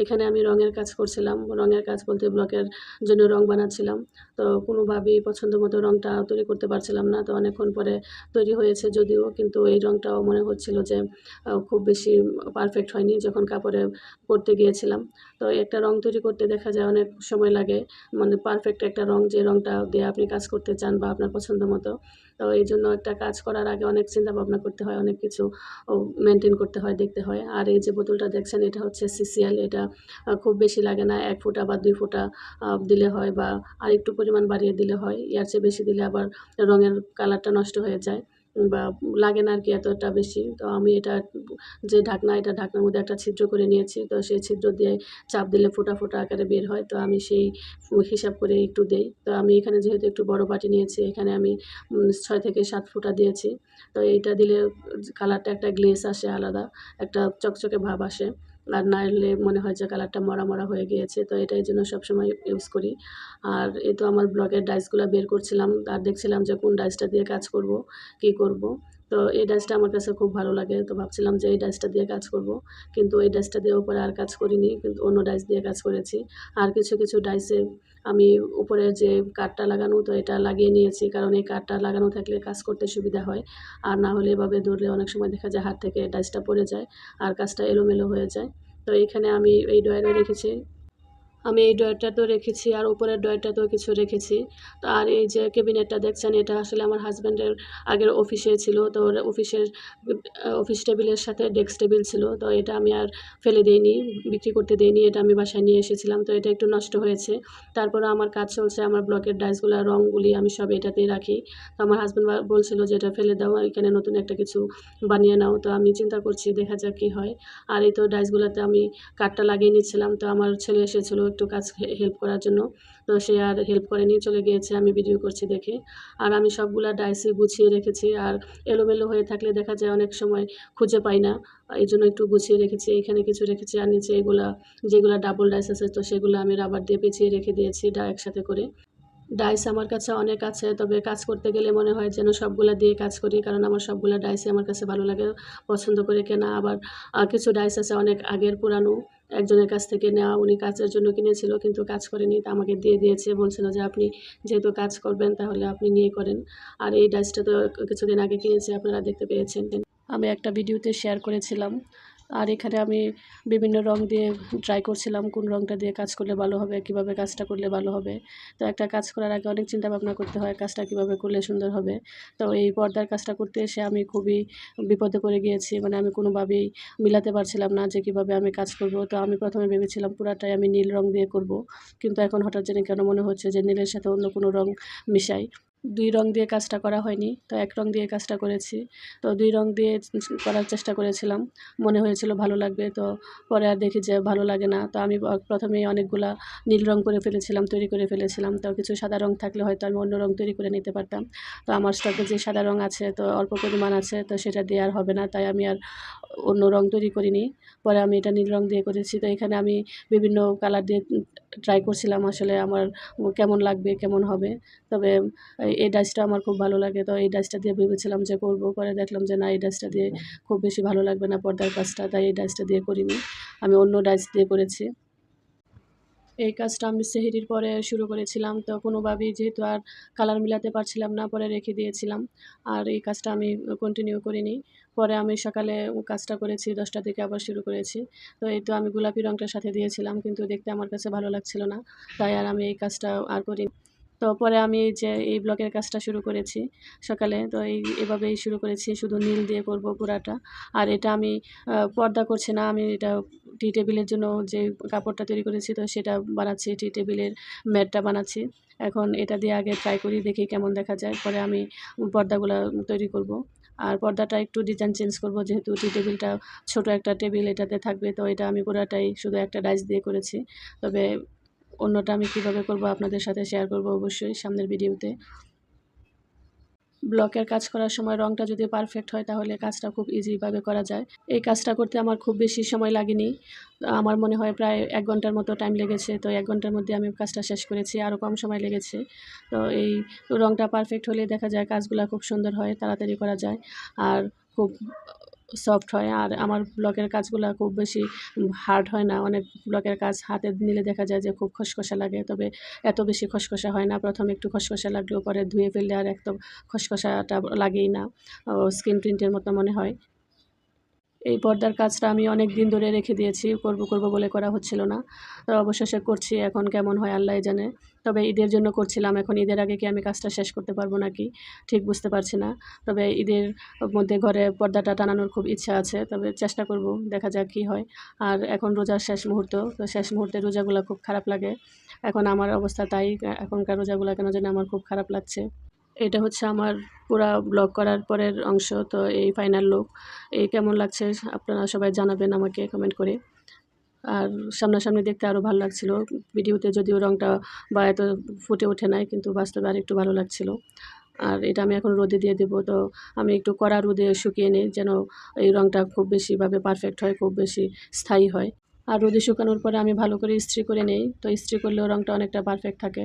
এখানে আমি রঙের কাজ করছিলাম। রঙের কাজ বলতে ব্লকের জন্য রং বানাচ্ছিলাম। তো কোনোভাবেই পছন্দ মতো রংটা তৈরি করতে পারছিলাম না। তো অনেকক্ষণ পরে তৈরি হয়েছে যদিও, কিন্তু এই রংটাও মনে হচ্ছিল যে খুব বেশি পারফেক্ট হয়নি যখন কাপড়ে করতে গিয়েছিলাম। তো একটা রং তৈরি করতে দেখা যায় অনেক সময় লাগে। মানে পারফেক্ট একটা রং, যে রংটা দিয়ে আপনি কাজ করতে চান বা আপনার পছন্দ মতো। তো এইজন্য একটা কাজ করার আগে অনেক চিন্তা ভাবনা করতে হয়, অনেক কিছু মেইনটেইন করতে হয়, দেখতে হয়। আর এই যে বোতলটা দেখছেন, এটা হচ্ছে সিসিএল। এটা খুব বেশি লাগে না। ১ ফোঁটা বা ২ ফোঁটা দিলে হয়, বা আরেকটু পরিমাণ বাড়িয়ে দিলে হয়। এর চেয়ে বেশি দিলে আবার রঙের কালারটা নষ্ট হয়ে যায়, বা লাগে না আরকি এতটা বেশি। তো আমি এটা যে ঢাকনা, এটা ঢাকনার মধ্যে একটা ছিদ্র করে নিয়েছি। তো সেই ছিদ্র দিয়ে চাপ দিলে ফোঁটা, ফোঁটা আকারে বের হয়। তো আমি সেই হিসাব করে একটু দেই। তো আমি এখানে যেহেতু একটু বড় বাটি নিয়েছি, এখানে আমি ৬ থেকে ৭ ফোঁটা দিয়েছি। তো এইটা দিলে কালারটা একটা গ্লেজ আসে আলাদা, একটা চকচকে ভাব আসে। আর নাইলে মনে হয় যে কালারটা মরা, মরা হয়ে গিয়েছে। তো এটা এইজন্য সবসময় ইউজ করি। আর এই তো আমার ব্লকের ডাইসগুলা বের করছিলাম, আর দেখছিলাম যে কোন ডাইসটা দিয়ে কাজ করব, কি করব। তো এই ডাইসটা আমার কাছে খুব ভালো লাগে। তো ভাবছিলাম যে এই ডাইসটা দিয়ে কাজ করব। কিন্তু এই ডাইসটা দিয়ে উপরে আর কাজ করিনি। কিন্তু অন্য ডাইস দিয়ে কাজ করেছি। আর কিছু, কিছু ডাইসে আমি উপরে যে কাঠটা লাগানো, তো এটা লাগিয়ে নিয়েছি। কারণ এই কাঠটা লাগানো থাকলে কাজ করতে সুবিধা হয়। আর না হলে এভাবে ধরলে অনেক সময় দেখা যায় হাত থেকে ডাইসটা পড়ে যায়, আর কাজটা এলোমেলো হয়ে যায়। তো এখানে আমি এই ড্রয়ারে রেখেছি। আমি এই ড্রয়ারটাতেও রেখেছি, আর উপরের ড্রয়ারটাতেও কিছু রেখেছি। তো আর এই যে ক্যাবিনেটটা দেখছেন, এটা আসলে আমার হাসব্যান্ডের আগের অফিসে ছিল। তো ওর অফিসের অফিস টেবিলের সাথে ডেস্ক টেবিল ছিল। তো এটা আমি আর ফেলে দেইনি, বিক্রি করতে দেইনি। এটা আমি বাসায় নিয়ে এসেছিলাম। তো এটা একটু নষ্ট হয়েছে। তারপরেও আমার কাজ চলছে। আমার ব্লকের ডাইসগুলা, রংগুলি আমি সব এটাতেই রাখি। তো আমার হাসব্যান্ড বলছিল যে, "এটা ফেলে দাও, এখানে নতুন একটা কিছু বানিয়ে নাও।" তো আমি চিন্তা করছি, দেখা যাক কি হয়। আর এই তো ডাইসগুলাতে আমি কাঠটা লাগিয়ে নিচ্ছিলাম। তো আমার ছেলে এসেছিল একটু কাজ হেল্প করার জন্য। তো সে আর হেল্প করেনি, চলে গিয়েছে আমি ভিডিও করছি দেখে। আর আমি সবগুলা ডাইসই গুছিয়ে রেখেছি। আর এলোমেলো হয়ে থাকলে দেখা যায় অনেক সময় খুঁজে পাই না। এইজন্য একটু গুছিয়ে রেখেছি। এখানে কিছু রেখেছি, আর নিচে এগুলা, যেগুলা ডাবল ডাইস আছে, তো সেগুলো আমি রাবার দিয়ে পেঁচিয়ে রেখে দিয়েছি একসাথে করে। ডাইস আমার কাছে অনেক আছে। তবে কাজ করতে গেলে মনে হয় যেন সবগুলা দিয়ে কাজ করি। কারণ আমার সবগুলা ডাইসই আমার কাছে ভালো লাগে, পছন্দ করে কেনা। আবার কিছু ডাইস আছে অনেক আগের পুরানো। একজনের কাছ থেকে নেওয়া, উনি কাজের জন্য কিনেছিল কিন্তু কাজ করেনি। তা আমাকে দিয়ে দিয়েছে। বলছিল যে, "আপনি যেহেতু কাজ করবেন তাহলে আপনি নিয়ে করেন।" আর এই ডাইসটা তো কিছুদিন আগে কিনেছি, আপনারা দেখতে পেয়েছেন। আমি একটা ভিডিওতে শেয়ার করেছিলাম। আর এখানে আমি বিভিন্ন রং দিয়ে ট্রাই করছিলাম কোন রংটা দিয়ে কাজ করলে ভালো হবে, কিভাবে কাজটা করলে ভালো হবে। তো একটা কাজ করার আগে অনেক চিন্তা ভাবনা করতে হয়, কাজটা কিভাবে করলে সুন্দর হবে। তো এই পর্দার কাজটা করতে এসে আমি খুবই বিপদে পড়ে গিয়েছি। মানে আমি কোনোভাবেই মিলাতে পারছিলাম না যে কীভাবে আমি কাজ করব। তো আমি ১ম এ ভেবেছিলাম পুরাটাই আমি নীল রং দিয়ে করব। কিন্তু এখন হঠাৎ জানি কেন মনে হচ্ছে যে নীলের সাথে অন্য কোনো রং মিশাই। ২ রং দিয়ে কাজটা করা হয়নি। তো ১ রং দিয়ে কাজটা করেছি। তো ২ রং দিয়ে করার চেষ্টা করেছিলাম। মনে হয়েছিল ভালো লাগবে। তো পরে আর দেখি যে ভালো লাগে না। তো আমি ১ম এই অনেকগুলা নীল রং করে ফেলেছিলাম, তৈরি করে ফেলেছিলাম। তো কিছু সাদা রং থাকলে হয়তো আমি অন্য রং তৈরি করে নিতে পারতাম। তো আমার স্টকে যে সাদা রং আছে, তো অল্প পরিমাণ আছে। তো সেটা দিয়ে আর হবে না। তাই আমি আর অন্য রং তৈরি করিনি। পরে আমি এটা নীল রং দিয়ে করেছি। তো এখানে আমি বিভিন্ন কালার দিয়ে ট্রাই করছিলাম আসলে আমার কেমন লাগবে, কেমন হবে। তবে এই ডাইসটা আমার খুব ভালো লাগে। তো এই ডাইসটা দিয়ে ভেবেছিলাম যে করব। পরে দেখলাম যে না, এই ডাইসটা দিয়ে খুব বেশি ভালো লাগবে না পর্দার কাজটা। তাই এই ডাইসটা দিয়ে করিনি। আমি অন্য ডাইস দিয়ে করেছি। এই কাজটা আমি সেহরির পরে শুরু করেছিলাম। তো কোনোভাবেই যেহেতু আর কালার মিলাতে পারছিলাম না, পরে রেখে দিয়েছিলাম। আর এই কাজটা আমি কন্টিনিউ করিনি। পরে আমি সকালে কাজটা করেছি, ১০টা থেকে আবার শুরু করেছি। তো এই তো আমি গোলাপি রংটার সাথে দিয়েছিলাম, কিন্তু দেখতে আমার কাছে ভালো লাগছিল না। তাই আর আমি এই কাজটা আর করিনি। তো পরে আমি এই যে এই ব্লকের কাজটা শুরু করেছি সকালে। তো এভাবেই শুরু করেছি, শুধু নীল দিয়ে করব পুরাটা। আর এটা আমি পর্দা করছি না, আমি এটা টি টেবিলের জন্য যে কাপড়টা তৈরি করেছি, তো সেটা বানাচ্ছি, টি টেবিলের ম্যাটটা বানাচ্ছি। এখন এটা দিয়ে আগে ট্রাই করি, দেখি কেমন দেখা যায়। পরে আমি পর্দাগুলা তৈরি করব। আর পর্দাটা একটু ডিজাইন চেঞ্জ করব, যেহেতু টি টেবিলটা ছোট একটা টেবিল এটাতে থাকবে। তো এটা আমি পুরাটাই শুধু একটা ডাইস দিয়ে করেছি। তবে অন্যটা আমি কীভাবে করব আপনাদের সাথে শেয়ার করব অবশ্যই সামনের ভিডিওতে। ব্লকের কাজ করার সময় রংটা যদি পারফেক্ট হয় তাহলে কাজটা খুব ইজিভাবে করা যায়। এই কাজটা করতে আমার খুব বেশি সময় লাগেনি। আমার মনে হয় প্রায় ১ ঘন্টার মতো টাইম লেগেছে। তো ১ ঘন্টার মধ্যে আমি কাজটা শেষ করেছি, আরও কম সময় লেগেছে। তো এই রংটা পারফেক্ট হলে দেখা যায় কাজগুলা খুব সুন্দর হয়, তাড়াতাড়ি করা যায়। আর খুব সফট হয়। আর আমার ব্লকের কাজগুলা খুব বেশি হার্ড হয় না। অনেক ব্লকের কাজ হাতে নিলে দেখা যায় যে খুব খসখসে লাগে। তবে এত বেশি খসখসে হয় না। ১ম এ একটু খসখসে লাগলেও পরে ধুয়ে ফেললে আর একদম খসখসাটা লাগেই না। স্ক্রিন প্রিন্টের মতো মনে হয়। এই পর্দার কাজটা আমি অনেকদিন ধরে রেখে দিয়েছি। করব বলে করা হচ্ছিল না। তো অবশেষে করছি। এখন কেমন হয় আল্লাহই জানে। তবে ঈদের জন্য করছিলাম। এখন ঈদের আগে কি আমি কাজটা শেষ করতে পারব নাকি ঠিক বুঝতে পারছি না। তবে ঈদের মধ্যে ঘরে পর্দাটা টানানোর খুব ইচ্ছা আছে। তবে চেষ্টা করব। দেখা যাক কি হয়। আর এখন রোজার শেষ মুহূর্ত। তো শেষ মুহূর্তে রোজাগুলা খুব খারাপ লাগে। এখন আমার অবস্থা তাই। এখনকার রোজাগুলা কেন জানি আমার খুব খারাপ লাগছে। এটা হচ্ছে আমার পুরা ব্লগ করার পরের অংশ। তো এই ফাইনাল লুক। কেমন লাগছে আপনারা সবাই জানাবেন আমাকে কমেন্ট করে। আর সামনাসামনি দেখতে আরও ভাল লাগছিল। ভিডিওতে যদিও রংটা বা এত ফুটে ওঠে নাই, কিন্তু বাস্তবে আরেকটু ভালো লাগছিল। আর এটা আমি এখন রোদে দিয়ে দেবো। তো আমি একটু কড়া রোদে শুকিয়ে নিই, যেন এই রংটা খুব বেশিভাবে পারফেক্ট হয়, খুব বেশি স্থায়ী হয়। আর রোদে শুকানোর পরে আমি ভালো করে ইস্ত্রি করে নেই। তো ইস্ত্রি করলেও রংটা অনেকটা পারফেক্ট থাকে।